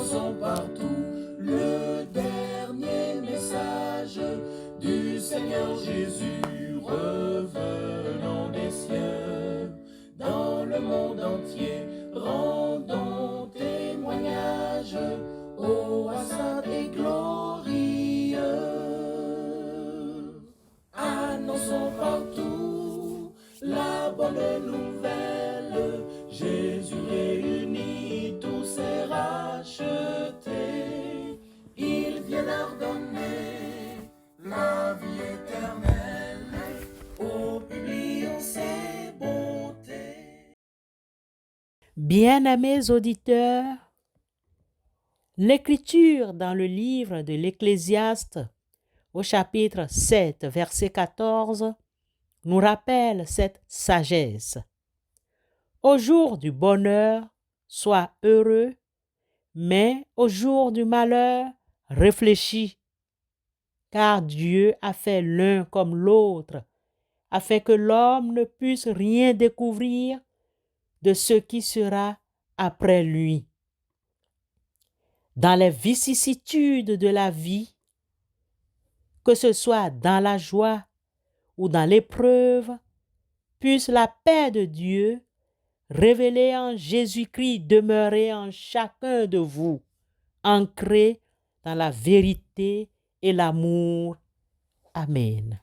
annonçons partout le dernier message du Seigneur Jésus revenant des cieux. Dans le monde entier, rendons témoignage ô à saint et glorieux. Annonçons partout la bonne nouvelle. Jésus réunit tous ses rachetés. Il vient leur donner la vie éternelle. Oh, publions ses bontés. Bien-aimés auditeurs, l'Écriture dans le livre de l'Ecclésiaste, au chapitre 7, verset 14, nous rappelle cette sagesse. Au jour du bonheur, sois heureux, mais au jour du malheur, réfléchis, car Dieu a fait l'un comme l'autre, afin que l'homme ne puisse rien découvrir de ce qui sera après lui. Dans les vicissitudes de la vie, que ce soit dans la joie ou dans l'épreuve, puisse la paix de Dieu, révélée en Jésus-Christ, demeurer en chacun de vous, ancrée dans la vérité et l'amour. Amen.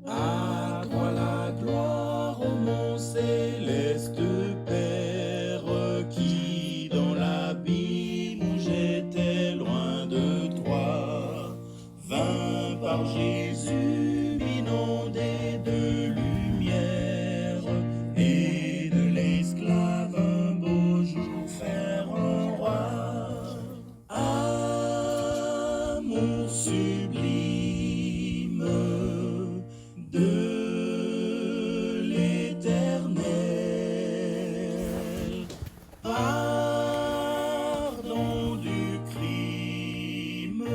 À toi la gloire, ô mon céleste Père, qui dans l'abîme où j'étais loin de toi, vint par Jésus m'inonder de lumière, et de l'esclave un beau jour faire un roi. Amour sublime de l'Éternel, pardon du crime,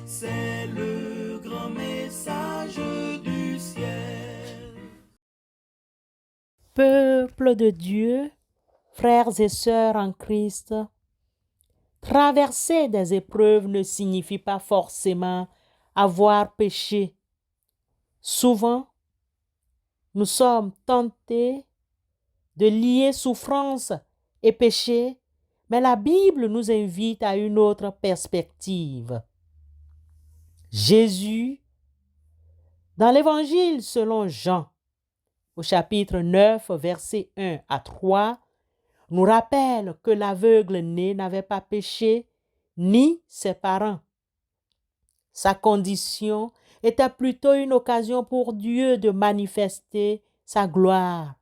c'est le grand message du ciel. Peuple de Dieu, frères et sœurs en Christ, traverser des épreuves ne signifie pas forcément avoir péché. Souvent, nous sommes tentés de lier souffrance et péché, mais la Bible nous invite à une autre perspective. Jésus, dans l'Évangile selon Jean, au chapitre 9, versets 1 à 3, nous rappelle que l'aveugle-né n'avait pas péché, ni ses parents. Sa condition était plutôt une occasion pour Dieu de manifester sa gloire.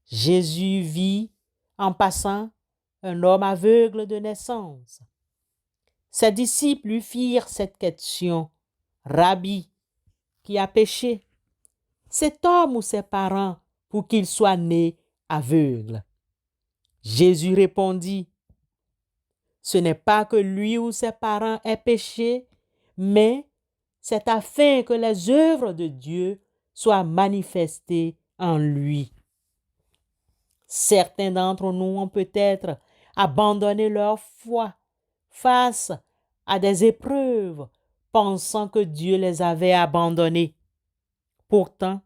Jésus vit, en passant, un homme aveugle de naissance. Ses disciples lui firent cette question: Rabbi, qui a péché, cet homme ou ses parents, pour qu'il soit né aveugle? Jésus répondit: Ce n'est pas que lui ou ses parents aient péché, mais c'est afin que les œuvres de Dieu soient manifestées en lui. Certains d'entre nous ont peut-être abandonné leur foi face à des épreuves, pensant que Dieu les avait abandonnés. Pourtant,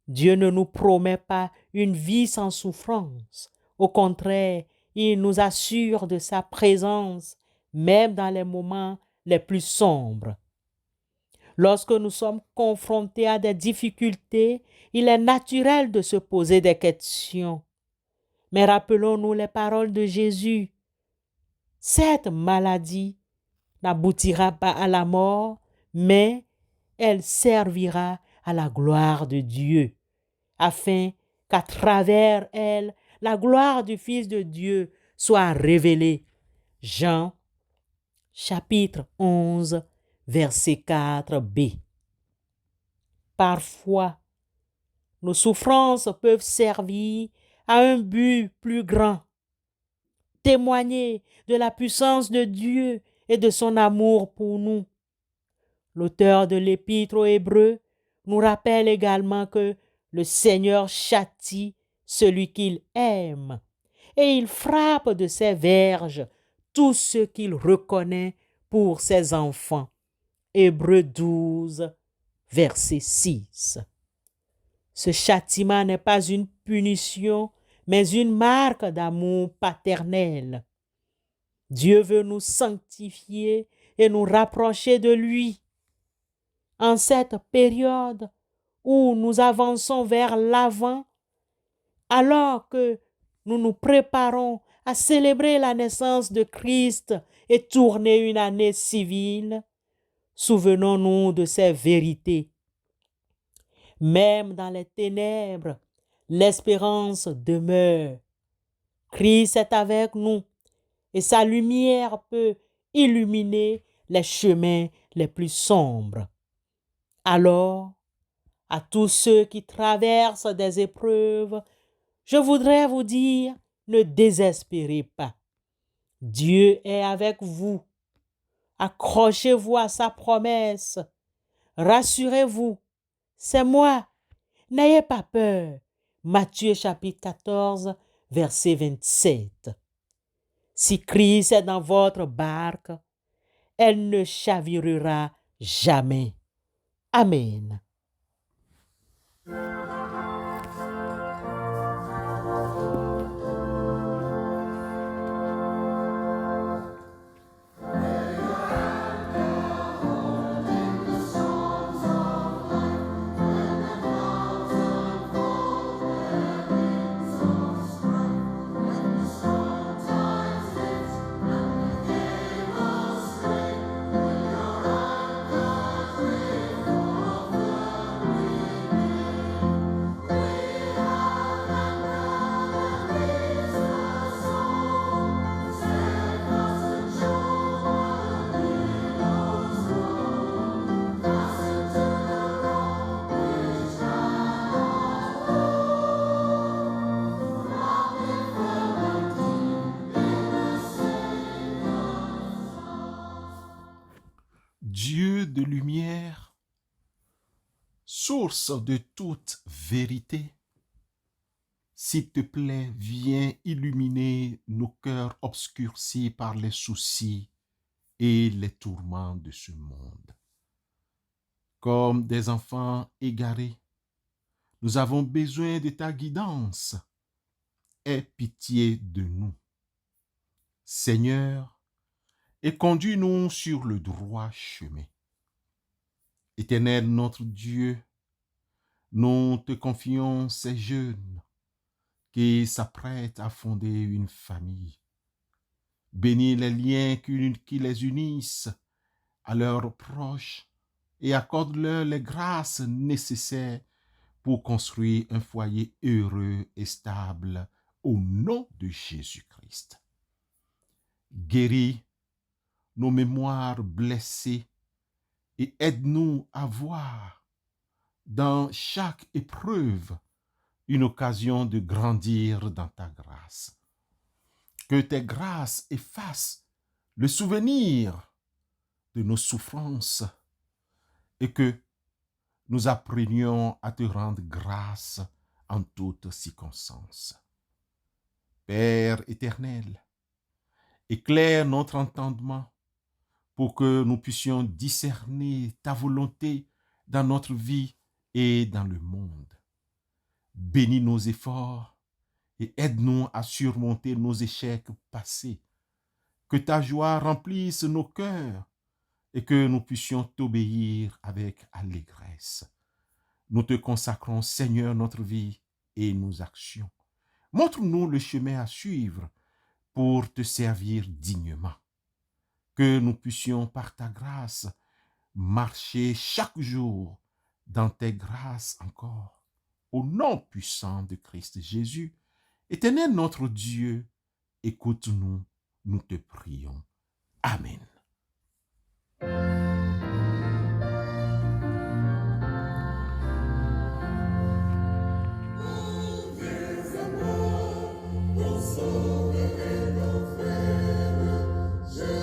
Dieu ne nous promet pas une vie sans souffrance. Au contraire, il nous assure de sa présence, même dans les moments les plus sombres. Lorsque nous sommes confrontés à des difficultés, il est naturel de se poser des questions. Mais rappelons-nous les paroles de Jésus. Cette maladie n'aboutira pas à la mort, mais elle servira à la gloire de Dieu, afin qu'à travers elle, la gloire du Fils de Dieu soit révélée. Jean, chapitre 11, verset 4b. Parfois, nos souffrances peuvent servir à un but plus grand. Témoigner de la puissance de Dieu et de son amour pour nous. L'auteur de l'Épître aux Hébreux nous rappelle également que le Seigneur châtie celui qu'il aime et il frappe de ses verges tous ceux qu'il reconnaît pour ses enfants. Hébreux 12, verset 6. Ce châtiment n'est pas une punition, mais une marque d'amour paternel. Dieu veut nous sanctifier et nous rapprocher de lui. En cette période où nous avançons vers l'avant, alors que nous nous préparons à célébrer la naissance de Christ et tourner une année civile, souvenons-nous de ces vérités. Même dans les ténèbres, l'espérance demeure. Christ est avec nous et sa lumière peut illuminer les chemins les plus sombres. Alors, à tous ceux qui traversent des épreuves, je voudrais vous dire, ne désespérez pas. Dieu est avec vous. Accrochez-vous à sa promesse. Rassurez-vous, c'est moi. N'ayez pas peur. Matthieu chapitre 14, verset 27. Si Christ est dans votre barque, elle ne chavirera jamais. Amen. Dieu de lumière, source de toute vérité, s'il te plaît, viens illuminer nos cœurs obscurcis par les soucis et les tourments de ce monde. Comme des enfants égarés, nous avons besoin de ta guidance. Aie pitié de nous. Seigneur, et conduis-nous sur le droit chemin. Éternel notre Dieu, nous te confions ces jeunes qui s'apprêtent à fonder une famille. Bénis les liens qui les unissent à leurs proches et accorde-leur les grâces nécessaires pour construire un foyer heureux et stable au nom de Jésus-Christ. Guéris nos mémoires blessées et aide-nous à voir dans chaque épreuve une occasion de grandir dans ta grâce. Que tes grâces effacent le souvenir de nos souffrances et que nous apprenions à te rendre grâce en toutes circonstances. Père éternel, éclaire notre entendement pour que nous puissions discerner ta volonté dans notre vie et dans le monde. Bénis nos efforts et aide-nous à surmonter nos échecs passés. Que ta joie remplisse nos cœurs et que nous puissions t'obéir avec allégresse. Nous te consacrons, Seigneur, notre vie et nos actions. Montre-nous le chemin à suivre pour te servir dignement. Que nous puissions, par ta grâce, marcher chaque jour dans tes grâces encore. Au nom puissant de Christ Jésus, Éternel notre Dieu, écoute-nous, nous te prions. Amen. Sauver nos frères, je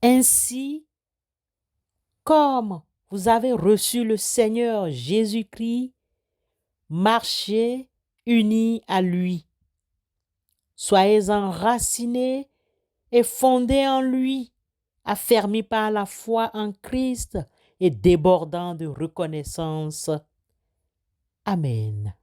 Ainsi, comme vous avez reçu le Seigneur Jésus-Christ, marchez unis à lui. Soyez enracinés et fondés en lui, affermis par la foi en Christ et débordant de reconnaissance. Amen.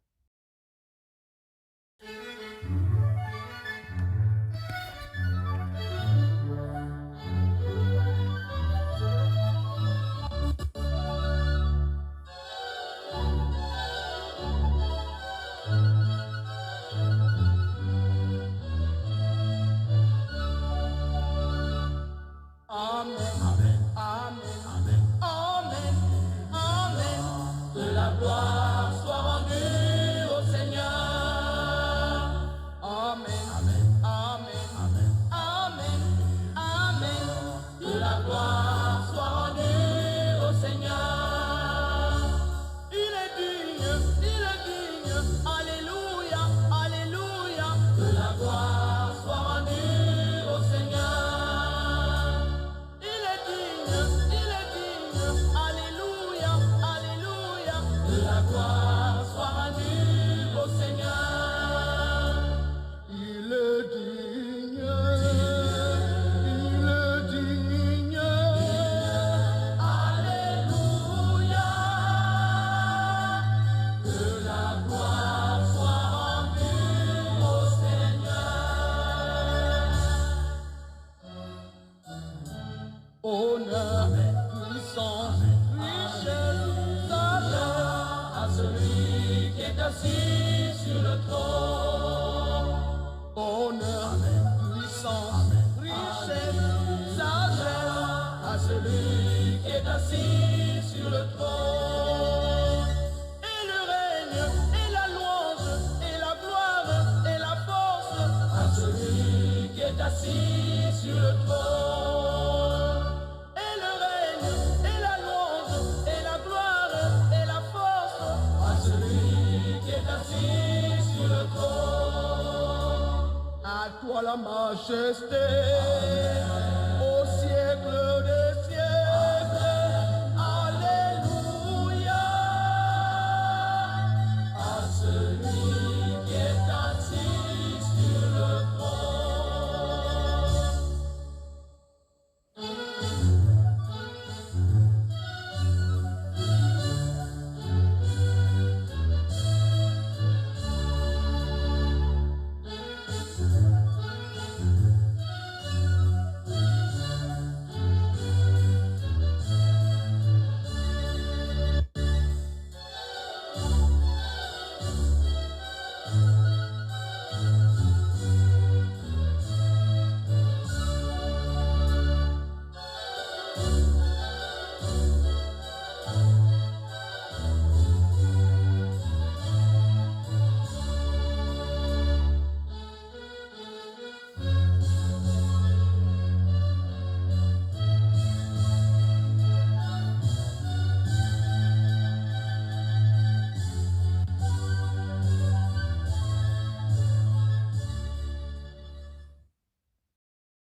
Amen, amen, amen, amen, amen, amen. Que la gloire soit rendue au Seigneur. Amen, amen, amen, amen, amen, amen. Que la gloire soit rendue au Seigneur. Il est digne, alléluia, alléluia. Que la gloire soit rendue au Seigneur. Alléluia, alléluia, que la gloire soit rendue au Seigneur. Il est digne, alléluia, que la gloire soit rendue au Seigneur. Honneur, puissance, richesse, sagesse à celui qui est assis sur le trône. Honneur, puissance, richesse, sagesse à celui qui est assis sur le trône. Et le règne, et la louange, et la gloire, et la force à celui qui est assis sur le trône. Et le règne, et la louange, et la gloire, et la force à celui qui est assis sur le trône. À toi la majesté,